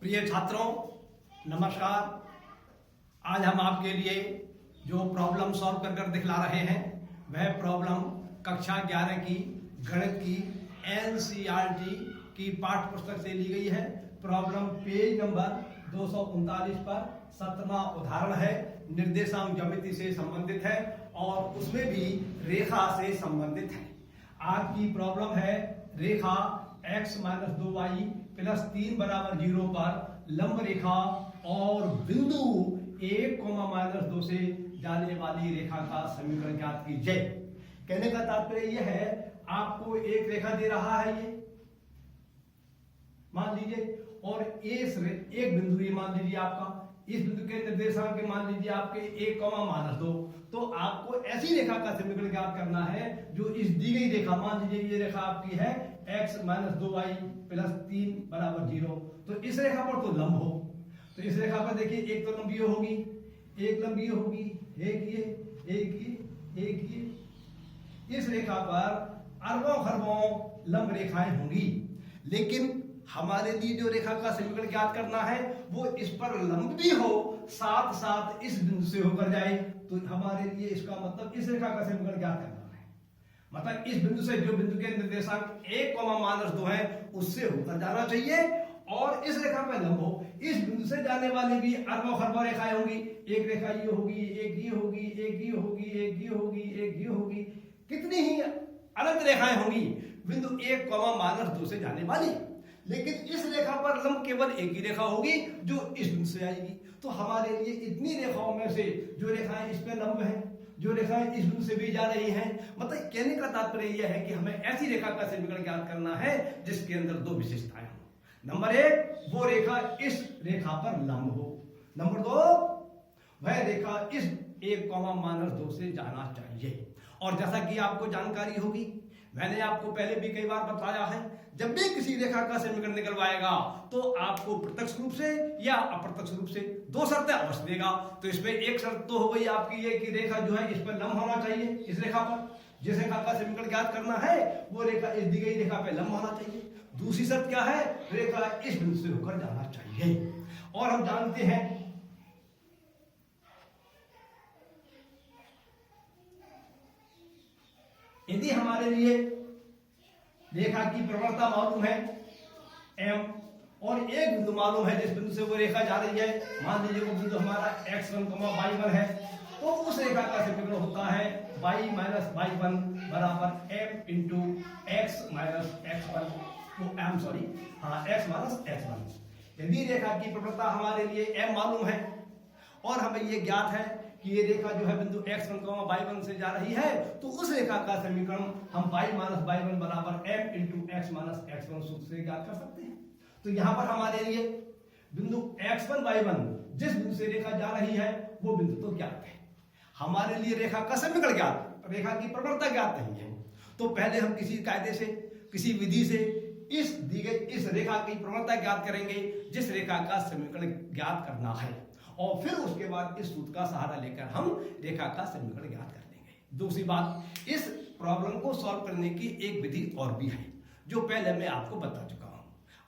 प्रिय छात्रों, नमस्कार। आज हम आपके लिए जो प्रॉब्लम सॉल्व कर दिखला रहे हैं वह प्रॉब्लम कक्षा 11 की गणित की एनसीईआरटी की पाठ्य पुस्तक से ली गई है। प्रॉब्लम पेज नंबर 239 पर 17वां उदाहरण है। निर्देशांक ज्यामिति से संबंधित है और उसमें भी रेखा से संबंधित है। आज की प्रॉब्लम है रेखा x-2y + 3 = 0 पर लंब रेखा और बिंदु 1, -2 से जाने वाली रेखा का समीकरण ज्ञात कीजिए। कहने का तात्पर्य यह है, आपको एक रेखा दे रहा है ये मान लीजिए, और एक बिंदु ये मान लीजिए आपका, इस बिंदु के निर्देशांक के मान लीजिए आपके 1, -2। तो आपको ऐसी रेखा का समीकरण ज्ञात करना है जो इस दी गई रेखा, मान लीजिए ये रेखा आपकी है x-2y + 3 = 0। तो इस रेखा पर तो लंब हो, तो इस रेखा पर देखिए एक तो लंबी होगी, एक लंबी होगी, एक ये। इस रेखा पर अरबों खरबों लंब रेखाएं होंगी, लेकिन हमारे लिए जो रेखा का समीकरण ज्ञात करना है वो इस पर लंब भी हो, साथ साथ इस बिंदु से होकर जाए। तो हमारे लिए इसका मतलब इस रेखा का समीकरण ज्ञात करना है, मतलब इस बिंदु से, जो बिंदु के निर्देशांक 1, -2 है उससे होकर जाना चाहिए, और इस रेखा पर लंब हो। इस बिंदु से जाने वाली भी अरबों खरबों रेखाएं होंगी। एक रेखा ये होगी, एक ये होगी, एक ये होगी, एक ये होगी, एक ये होगी, कितनी ही अनंत रेखाएं होंगी बिंदु 1, -2 से जाने वाली। लेकिन इस रेखा पर लंब केवल एक ही रेखा होगी जो इस बिंदु से आएगी। तो हमारे लिए इतनी रेखाओं में से जो रेखाएं इस पे लंब है, जो रेखाएं इस बिंदु से भी जा रही हैं, मतलब कहने का तात्पर्य यह है कि हमें ऐसी रेखा का समीकरण ज्ञात करना है जिसके अंदर दो विशेषताएं हों। नंबर 1, वो रेखा इस रेखा पर लंब हो। नंबर 2, वह रेखा इस 1, -2 से जाना चाहिए। और जैसा कि आपको जानकारी होगी, मैंने आपको पहले भी कई बार बताया है, जब भी किसी रेखा का समीकरण निकलवाएगा तो आपको प्रत्यक्ष रूप से या अप्रत्यक्ष रूप से दो शर्तें अवश्य देगा। तो इसमें एक शर्त तो हो गई आपकी ये कि रेखा जो है इस पर लंब होना चाहिए। इस रेखा पर जिस रेखा का समीकरण ज्ञात करना है वो रेखा इस दी गई रेखा पे लंब होना चाहिए। दूसरी शर्त क्या है? रेखा इस बिंदु से होकर जाना चाहिए। और हम जानते हैं यदि हमारे लिए रेखा की प्रवणता मालूम है m, और एक बिंदु मालूम है जिस बिंदु से वो रेखा जा रही है, मान लीजिए वो बिंदु हमारा x1, y1 है, तो उस रेखा का समीकरण होता है y - y1 = m × x - x1। यदि रेखा की प्रवणता हमारे लिए m मालूम है और हमें ये ज्ञात है कि ये रेखा जो है बिंदु x1, y1 से जा रही है, तो उस रेखा का समीकरण हम y - y1 = m × x - x1 सूत्र से ज्ञात कर सकते हैं। तो यहाँ पर हमारे लिए बिंदु x1, y1 जिस बिंदु से रेखा जा रही है वो बिंदु तो ज्ञात है, हमारे लिए रेखा का समीकरण ज्ञात, रेखा की प्रवणता ज्ञात नहीं है। तो पहले हम किसी कायदे से, किसी विधि से इस दी गई इस रेखा की प्रवणता ज्ञात करेंगे जिस रेखा का समीकरण ज्ञात करना है, और फिर उसके बाद इस सूत्र का सहारा लेकर हम रेखा का समीकरण ज्ञात कर लेंगे। दूसरी बात, इस प्रॉब्लम को सॉल्व करने की एक विधि और भी है जो पहले मैं आपको बता चुका हूं।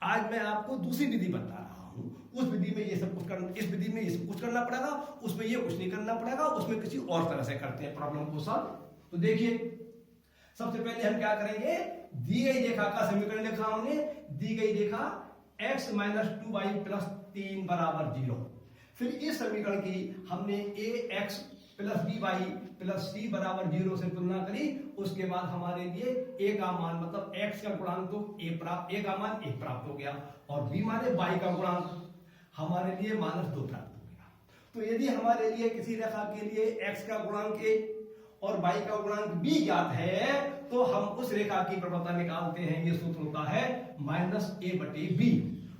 आज मैं आपको दूसरी विधि बता रहा हूं। उस विधि में ये सब कुछ करना, इस विधि में ये सब कुछ करना पड़ेगा, उसमें ये कुछ नहीं करना पड़ेगा, उसमें किसी और तरह से करते हैं प्रॉब्लम को सॉल्व। तो देखिए, सबसे पहले हम क्या करेंगे, दी गई रेखा का समीकरण लिखा हमने, दी गई रेखा x - 2y + 3 = 0। फिर इस समीकरण की हमने ax + by + c = 0 से तुलना करी। उसके बाद हमारे लिए a का मान, मतलब x का गुणांक तो a का मान 1 प्राप्त हो गया, और b माने y का गुणांक हमारे लिए -2 प्राप्त हो गया। तो यदि हमारे लिए किसी रेखा के लिए x का गुणांक a और y का गुणांक b ज्ञात है, तो हम उस रेखा की प्रवणता निकालते हैं। ये सूत्र होता है -a/b।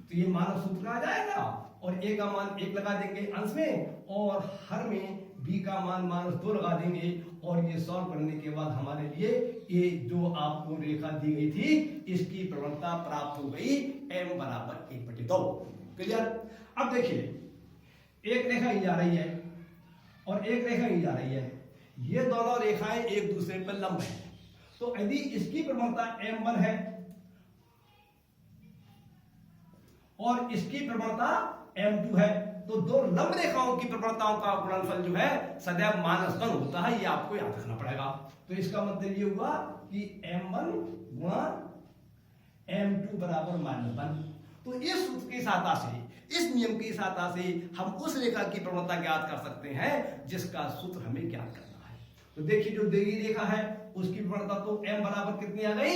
तो ये मानक सूत्र आ जाएगा, और a का मान 1 लगा देंगे अंश में, और हर में b का मान -2 लगा देंगे, और ये सॉल्व करने के बाद हमारे लिए ये जो आपको रेखा दी गई थी इसकी प्रवणता प्राप्त हो गई m = 1/2। क्लियर? अब देखिए, एक रेखा ही जा रही है और एक रेखा ही जा रही है, ये दोनों रेखाएं एक दूसरे पर लंब है। तो यदि इसकी प्रवणता m1 है और इसकी प्रवणता m2 है। तो दो लंब रेखाओं की प्रवणताओं का गुणनफल जो है सदैव -1 होता है, ये आपको याद रखना पड़ेगा। तो इसका मतलब ये हुआ कि m1 गुणा m2 बराबर -1। तो इस सूत्र की सहायता से, इस नियम की सहायता से हम उस रेखा की प्रवणता ज्ञात कर सकते हैं जिसका सूत्र हमें ज्ञात करना है। तो देखिए जो दी गई रेखा है उसकी प्रवणता तो m बराबर कितनी आ गई,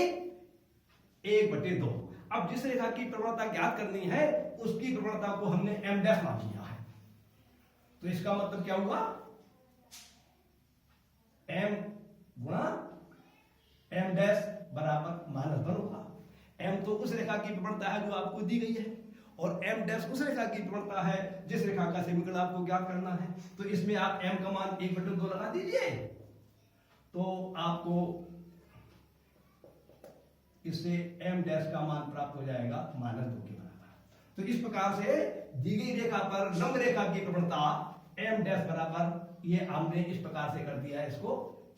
1/2। अब जिस रेखा की प्रवणता ज्ञात करनी है उसकी प्रवणता को हमने m डैश मान लिया है। तो इसका मतलब क्या हुआ, m गुणा m डैश बराबर -1 होगा। m तो उस रेखा की प्रवणता है जो आपको दी गई है और m डैश उस रेखा की प्रवणता है जिस रेखा का समीकरण आपको ज्ञात करना है। तो इसमें आप m का मान 1/2 लगा दीजिए तो आपको इससे m डैश का मान प्राप्त हो जाएगा -2 के बराबर। तो इस प्रकार से दी गई रेखा पर लंब रेखा की प्रवणता m डैश बराबर, ये हमने इस प्रकार से कर दिया है, इसको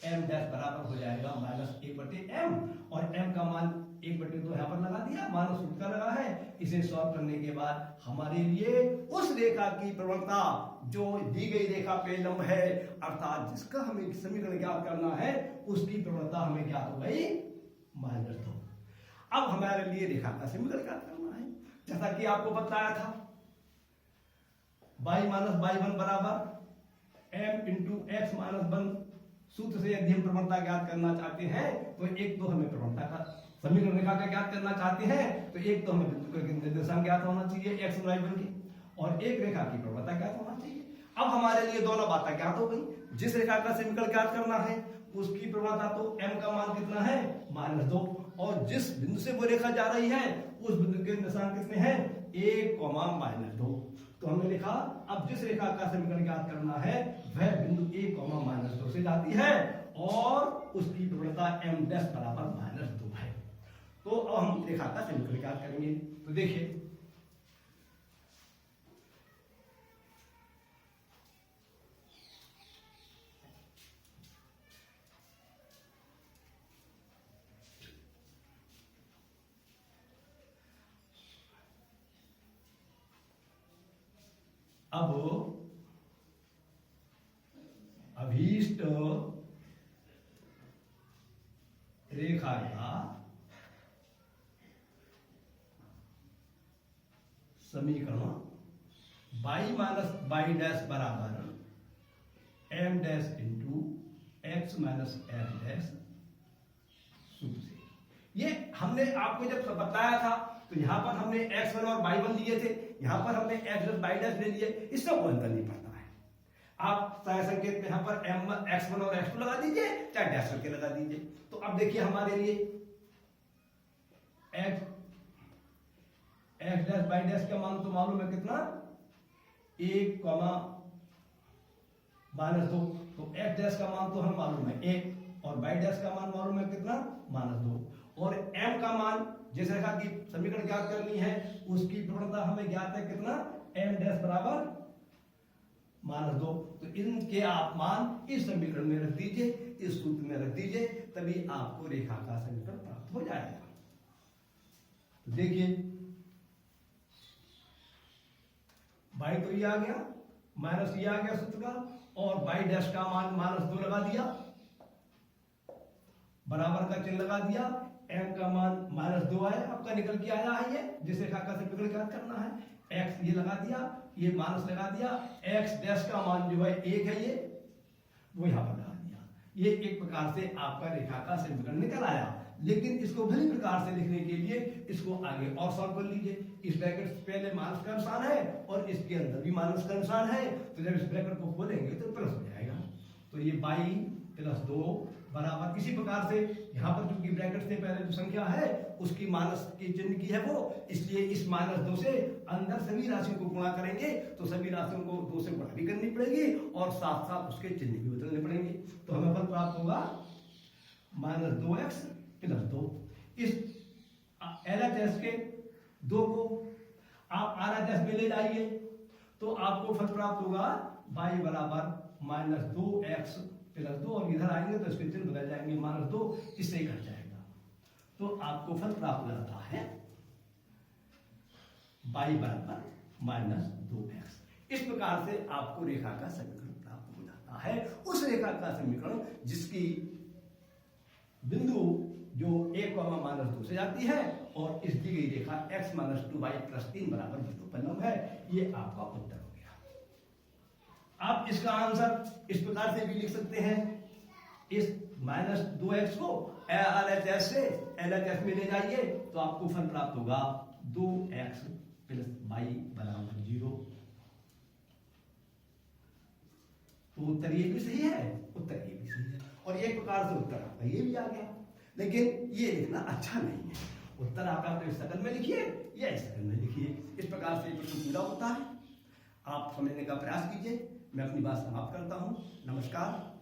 m डैश बराबर हो जाएगा -1/m और m का मान 1/2 यहां पर लगा दिया, मानस सूत्र का लगा है। इसे सॉल्व करने के बाद हमारे लिए उस रेखा की प्रवणता जो दी गई रेखा पे लंब है अर्थात जिसका हमें समीकरण ज्ञात करना है उसकी प्रवणता हमें ज्ञात हो गई -2। अब हमारे लिए रेखा का समीकरण ज्ञात करना है, जैसा कि आपको बताया था y माइनस y1 बराबर m इंटू एक्स माइनस 1। सूत्र से यदि हम प्रवणता ज्ञात करना चाहते हैं तो एक तो हमें प्रवणता का समीकरण रेखा का ज्ञात करना चाहते हैं तो एक तो हमें बिंदु का निर्देशांक ज्ञात होना चाहिए x और y1 की, और एक रेखा की प्रवणता ज्ञात होना चाहिए। अब हमारे लिए दोनों बातें ज्ञात हो गई। जिस रेखा का समीकरण ज्ञात करना है उसकी प्रवणता तो m का मान कितना है -2, और जिस बिंदु से वो रेखा जा रही है उस बिंदु के निर्देशांक कितने हैं 1, -2। तो हमने लिखा अब जिस रेखा का समीकरण ज्ञात करना है वह बिंदु 1, -2 से जाती है और उसकी प्रवणता m डैश बराबर -2 है। तो अब हम रेखा का समीकरण ज्ञात करेंगे। तो देखिए अब अभीष्ट रेखा का समीकरण y माइनस y डैश बराबर m dash into x minus m dash सूत्र से, ये हमने आपको जब बताया था तो यहां पर हमने x1 और y1 लिए थे, यहां पर हमने x डैश y डैश ले लिए, इससे कोई अंतर नहीं पड़ता है। आप चाहे संकेत में यहां पर x1 और x2 लगा दीजिए चाहे डैश करके लगा दीजिए। तो अब देखिए हमारे लिए x डैश y डैश का मान तो मालूम है कितना 1, -2। तो x डैश का मान तो हमें मालूम है 1 और y डैश का मान मालूम है कितना -2, और m का मान जिस रेखा की समीकरण ज्ञात करनी है उसकी प्रवणता हमें ज्ञात है कितना m डैश बराबर -2। तो इनके आप मान इस समीकरण में रख दीजिए, इस सूत्र में रख दीजिए, तभी आपको रेखा का समीकरण प्राप्त हो जाएगा। तो देखिए y तो ये आ गया माइनस ये आ गया सूत्र का, और y डैश का मान -2 लगा दिया, बराबर का चिन्ह लगा दिया, m का मान -2 आया, आपका निकल के आया है, ये जिस रेखा का समीकरण ज्ञात करना है, x ये लगा दिया, ये माइनस लगा दिया, x डैश का मान जो है 1 है, ये वो यहां पर लगा दिया। ये एक प्रकार से आपका रेखा का समीकरण निकल आया। लेकिन इसको भली प्रकार से लिखने के लिए इसको आगे और सॉल्व कर लीजिए। इस ब्रैकेट से पहले माइनस का निशान है और इसके अंदर भी माइनस का निशान है, तो जब इस ब्रैकेट को खोलेंगे तो प्लस हो जाएगा। तो ये y + 2 बराबर इसी प्रकार से यहाँ पर चूंकि ब्रैकेट से पहले जो संख्या है उसकी माइनस के चिन्ह की है वो, इसलिए इस -2 से अंदर सभी राशियों को गुणा करेंगे तो सभी राशियों को 2 से गुणा भी करनी पड़ेगी और साथ साथ उसके चिन्ह भी बदलने पड़ेंगे। तो हमें फल प्राप्त होगा -2x + 2। इस LHS के 2 को आप RHS में ले जाइए तो आपको फल प्राप्त होगा y बराबर -2x + 2, और इधर आएंगे तो इसके चिन्ह बदल जाएंगे, -2 इससे घट जाएगा। तो आपको फल प्राप्त हो जाता है y बराबर -2x। इस प्रकार से आपको रेखा का समीकरण प्राप्त हो जाता है। उस रेखा का समीकरण जिसकी बिंदु जो 1, -2 से जाती है और इस दी गई रेखा x - 2y + 3 बराबर बिंदु पर लंब है, ये आपका उत्तर हो गया। आप इसका आंसर इस प्रकार से भी लिख सकते हैं, इस -2x को LHS से LHS में ले जाइए तो आपको फल प्राप्त होगा 2x + y बराबर 0। तो उत्तर ये भी सही है, उत्तर ये भी सही है, और एक प्रकार से उत्तर आपका ये भी आ गया। लेकिन ये लिखना अच्छा नहीं है। उत्तर आपका तो इस शकल में लिखिए या इस शकल में लिखिए। इस प्रकार से प्रश्न पूरा होता है। आप समझने का प्रयास कीजिए। मैं अपनी बात समाप्त करता हूँ। नमस्कार।